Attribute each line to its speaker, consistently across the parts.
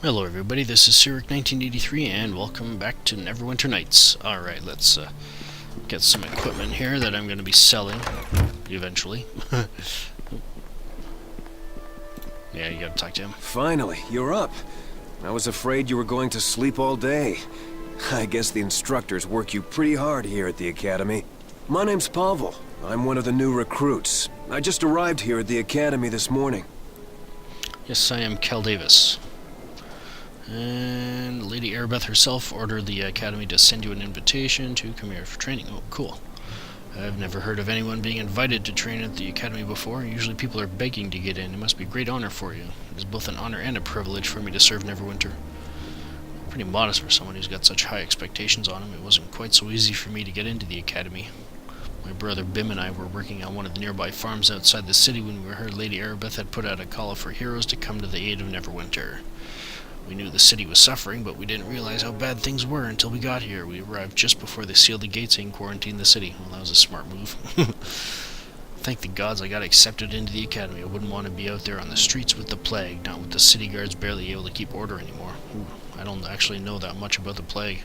Speaker 1: Hello everybody, this is Cyric1983 and welcome back to Neverwinter Nights. Alright, let's get some equipment here that I'm going to be selling eventually. Yeah, you gotta talk to him.
Speaker 2: Finally, you're up. I was afraid you were going to sleep all day. I guess the instructors work you pretty hard here at the academy. My name's Pavel. I'm one of the new recruits. I just arrived here at the academy this morning.
Speaker 1: Yes, I am Kel Davis. And Lady Aribeth herself ordered the academy to send you an invitation to come here for training. Oh, cool. I've never heard of anyone being invited to train at the academy before. Usually people are begging to get in. It must be a great honor for you. It is both an honor and a privilege for me to serve Neverwinter. Pretty modest for someone who's got such high expectations on him. It wasn't quite so easy for me to get into the academy. My brother Bim and I were working on one of the nearby farms outside the city when we heard Lady Aribeth had put out a call for heroes to come to the aid of Neverwinter. We knew the city was suffering, but we didn't realize how bad things were until we got here. We arrived just before they sealed the gates and quarantined the city. Well, that was a smart move. Thank the gods I got accepted into the academy. I wouldn't want to be out there on the streets with the plague, not with the city guards barely able to keep order anymore. Ooh, I don't actually know that much about the plague.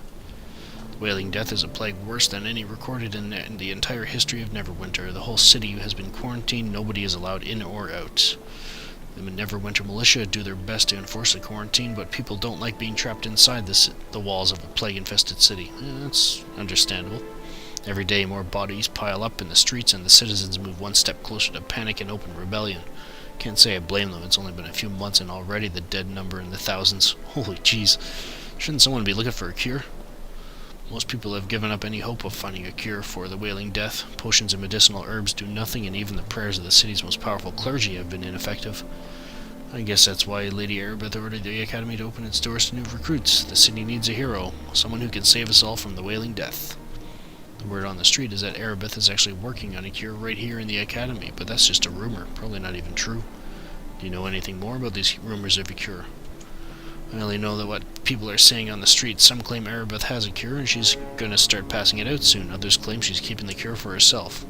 Speaker 1: The Wailing Death is a plague worse than any recorded in the entire history of Neverwinter. The whole city has been quarantined. Nobody is allowed in or out. The Neverwinter militia do their best to enforce the quarantine, but people don't like being trapped inside the walls of a plague-infested city. That's understandable. Every day more bodies pile up in the streets and the citizens move one step closer to panic and open rebellion. Can't say I blame them. It's only been a few months and already the dead number in the thousands. Holy jeez. Shouldn't someone be looking for a cure? Most people have given up any hope of finding a cure for the Wailing Death. Potions and medicinal herbs do nothing, and even the prayers of the city's most powerful clergy have been ineffective. I guess that's why Lady Aribeth ordered the academy to open its doors to new recruits. The city needs a hero, someone who can save us all from the Wailing Death. The word on the street is that Aribeth is actually working on a cure right here in the academy, but that's just a rumor, probably not even true. Do you know anything more about these rumors of a cure? I only know that what people are saying on the street. Some claim Aribeth has a cure and she's gonna start passing it out soon. Others claim she's keeping the cure for herself.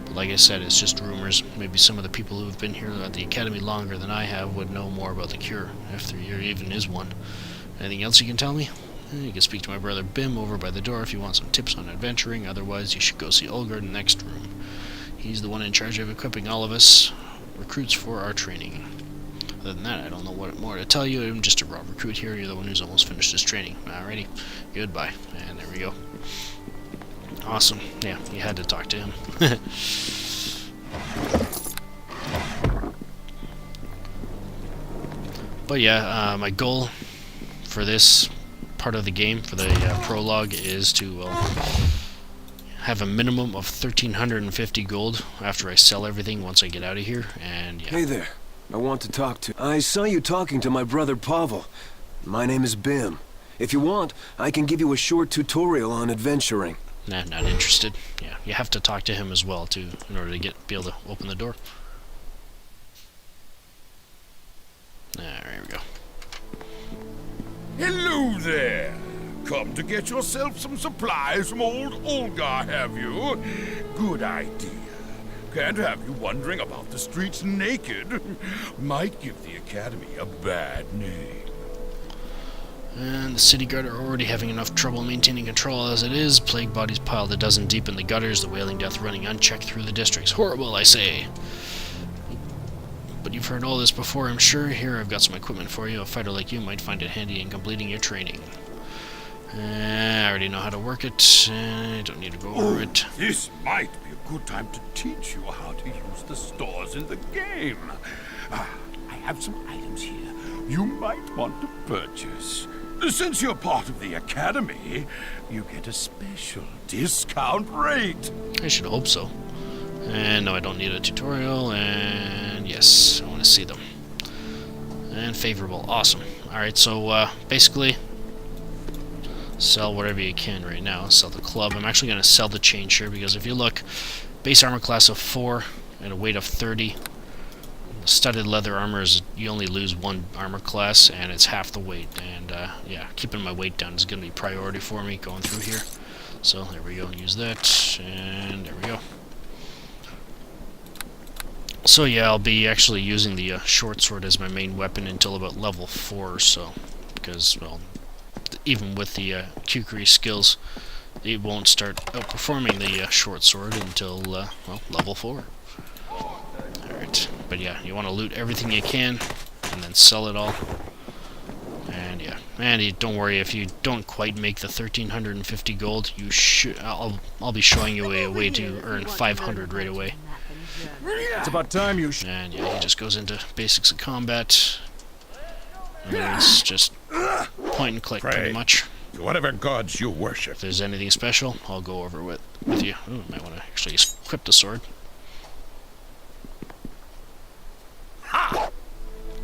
Speaker 1: But like I said, it's just rumors. Maybe some of the people who have been here at the academy longer than I have would know more about the cure, if there even is one. Anything else you can tell me? You can speak to my brother Bim over by the door if you want some tips on adventuring. Otherwise, you should go see Olgar in the next room. He's the one in charge of equipping all of us recruits for our training. Other than that, I don't know what more to tell you. I'm just a raw recruit here. You're the one who's almost finished his training. Alrighty. Goodbye. And there we go. Awesome. Yeah, you had to talk to him. But yeah, my goal for this part of the game, for the prologue, is to have a minimum of 1,350 gold after I sell everything once I get out of here. And yeah.
Speaker 2: Hey there. I want to talk to... I saw you talking to my brother Pavel. My name is Bim. If you want, I can give you a short tutorial on adventuring.
Speaker 1: Nah, not interested. Yeah, you have to talk to him as well, too, in order to be able to open the door. There we go.
Speaker 3: Hello there! Come to get yourself some supplies from old Olgar, have you? Good idea. Can't have you wandering about the streets naked. Might give the academy a bad name.
Speaker 1: And the city guard are already having enough trouble maintaining control as it is. Plague bodies piled a dozen deep in the gutters, the Wailing Death running unchecked through the districts. Horrible, I say! But you've heard all this before, I'm sure. Here, I've got some equipment for you. A fighter like you might find it handy in completing your training. I already know how to work it. I don't need to go over it.
Speaker 3: This might be a good time to teach you how to use the stores in the game. I have some items here you might want to purchase. Since you're part of the academy, you get a special discount rate.
Speaker 1: I should hope so. And no, I don't need a tutorial, and yes, I want to see them. And favorable, awesome. Alright, so basically, sell whatever you can right now. Sell the club. I'm actually going to sell the chain shirt because if you look, base armor class of 4 and a weight of 30. Studded leather armor is, you only lose one armor class and it's half the weight. And yeah, keeping my weight down is going to be priority for me going through here. So there we go, use that, and there we go. So yeah, I'll be actually using the short sword as my main weapon until about level 4 or so. Because, well, even with the Kukri skills, it won't start outperforming the short sword until, well, level 4. Alright, but yeah, you want to loot everything you can, and then sell it all. And yeah, and don't worry if you don't quite make the 1,350 gold. You should. I'll be showing you a way to earn 500 right away.
Speaker 4: It's about time you.
Speaker 1: And yeah, he just goes into basics of combat. And it's just point and click pretty much.
Speaker 3: To whatever gods you worship.
Speaker 1: If there's anything special, I'll go over with you. Ooh, might want to actually equip the sword.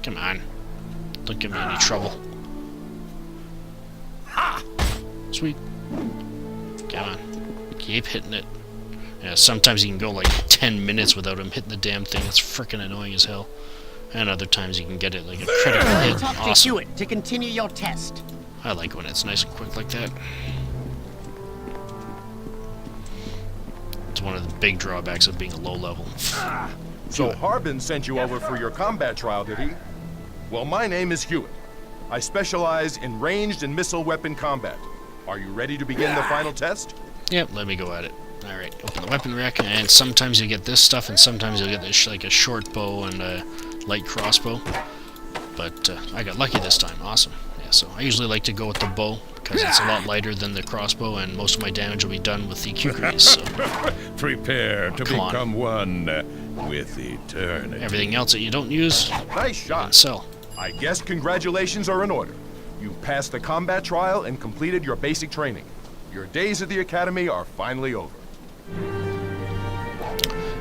Speaker 1: Come on. Don't give me any trouble. Sweet. Come on. Keep hitting it. Yeah, sometimes you can go like 10 minutes without him hitting the damn thing. It's freaking annoying as hell. And other times you can get it like a critical hit.
Speaker 5: Talk to
Speaker 1: Awesome.
Speaker 5: Hewitt to continue your test.
Speaker 1: I like when it's nice and quick like that. It's one of the big drawbacks of being a low level.
Speaker 4: So Harbin sent you over for your combat trial, did he? Well, my name is Hewitt. I specialize in ranged and missile weapon combat. Are you ready to begin the final test?
Speaker 1: Yep, let me go at it. Alright, open the weapon rack, and sometimes you get this stuff, and sometimes you'll get this, like a short bow and a light crossbow. But I got lucky this time. Awesome. Yeah, so I usually like to go with the bow, because it's a lot lighter than the crossbow, and most of my damage will be done with the Kukris, so
Speaker 3: Prepare to
Speaker 1: come on.
Speaker 3: become one with eternity.
Speaker 1: everything else that you don't use,
Speaker 4: Nice
Speaker 1: you can
Speaker 4: shot.
Speaker 1: sell.
Speaker 4: I guess congratulations are in order. You passed the combat trial and completed your basic training. Your days at the academy are finally over.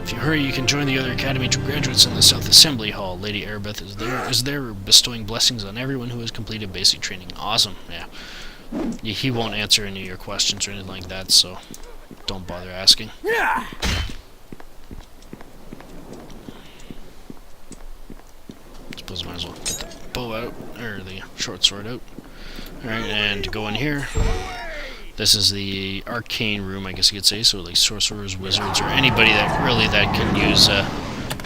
Speaker 1: If you hurry, you can join the other Academy graduates in the South Assembly Hall. Lady Aribeth is there bestowing blessings on everyone who has completed basic training. Awesome, yeah. He won't answer any of your questions or anything like that, so don't bother asking. Suppose I might as well get the bow out, or the short sword out. Alright, and go in here. This is the arcane room, I guess you could say, so like sorcerers, wizards, or anybody that can use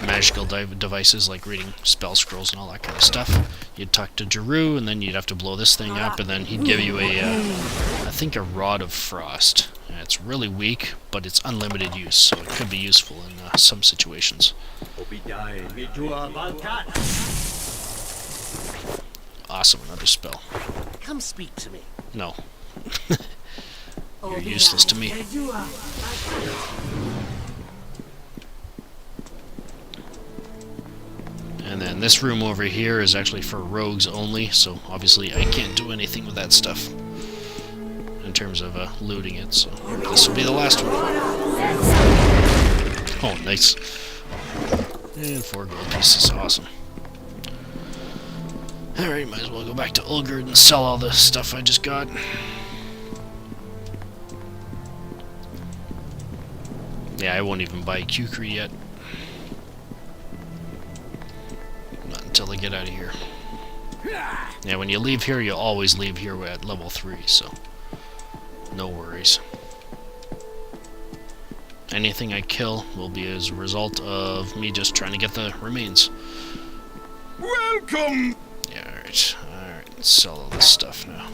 Speaker 1: magical devices like reading spell scrolls and all that kind of stuff. You'd talk to Jeru, and then you'd have to blow this thing up, and then he'd give you I think a Rod of Frost. It's really weak, but it's unlimited use, so it could be useful in some situations. Awesome, another spell.
Speaker 5: Come speak to me.
Speaker 1: No. You're useless to me. And then this room over here is actually for rogues only, so obviously I can't do anything with that stuff in terms of looting it, so this will be the last one. Oh, nice. And 4 gold pieces, awesome. Alright, might as well go back to Ulgard and sell all the stuff I just got. Yeah, I won't even buy Kukri yet. Not until I get out of here. Yeah, when you leave here, you always leave here at level 3, so no worries. Anything I kill will be as a result of me just trying to get the remains.
Speaker 3: Welcome!
Speaker 1: Yeah, alright. Alright, sell all this stuff now.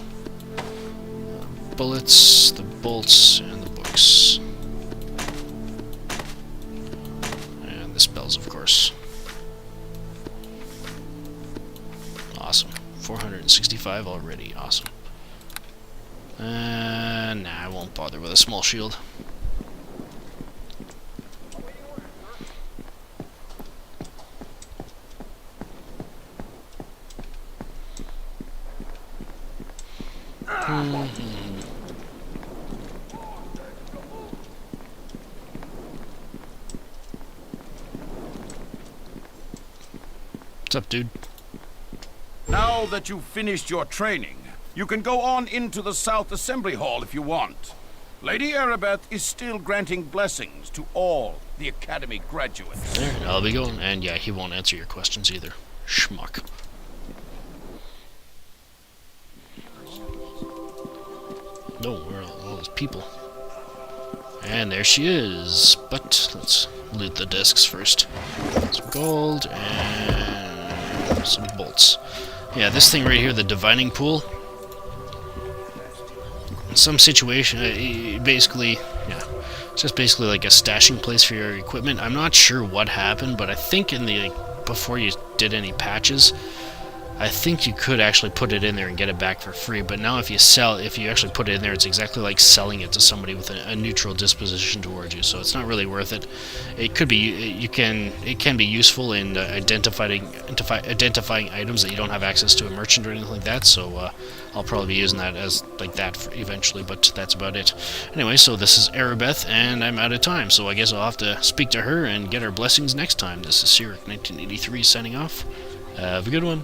Speaker 1: Bullets, the bolts, and the books. And the spells, of course. Awesome. 465 already. Awesome. Nah, I won't bother with a small shield. What's up, dude?
Speaker 3: Now that you've finished your training, you can go on into the South Assembly Hall if you want. Lady Aribeth is still granting blessings to all the Academy graduates.
Speaker 1: There, I'll be going. And yeah, he won't answer your questions either. Schmuck. No, where are all those people? And there she is. But let's loot the discs first. Some gold and some bolts. Yeah, this thing right here, the divining pool. In some situation, basically, yeah, it's just basically like a stashing place for your equipment. I'm not sure what happened, but I think in the before you did any patches, I think you could actually put it in there and get it back for free. But now if you actually put it in there, it's exactly like selling it to somebody with a neutral disposition towards you. So it's not really worth it. It could be, it can be useful in identifying items that you don't have access to a merchant or anything like that. So I'll probably be using that as like that eventually. But that's about it. Anyway, so this is Aribeth, and I'm out of time. So I guess I'll have to speak to her and get her blessings next time. This is Cyric 1983 signing off. Have a good one.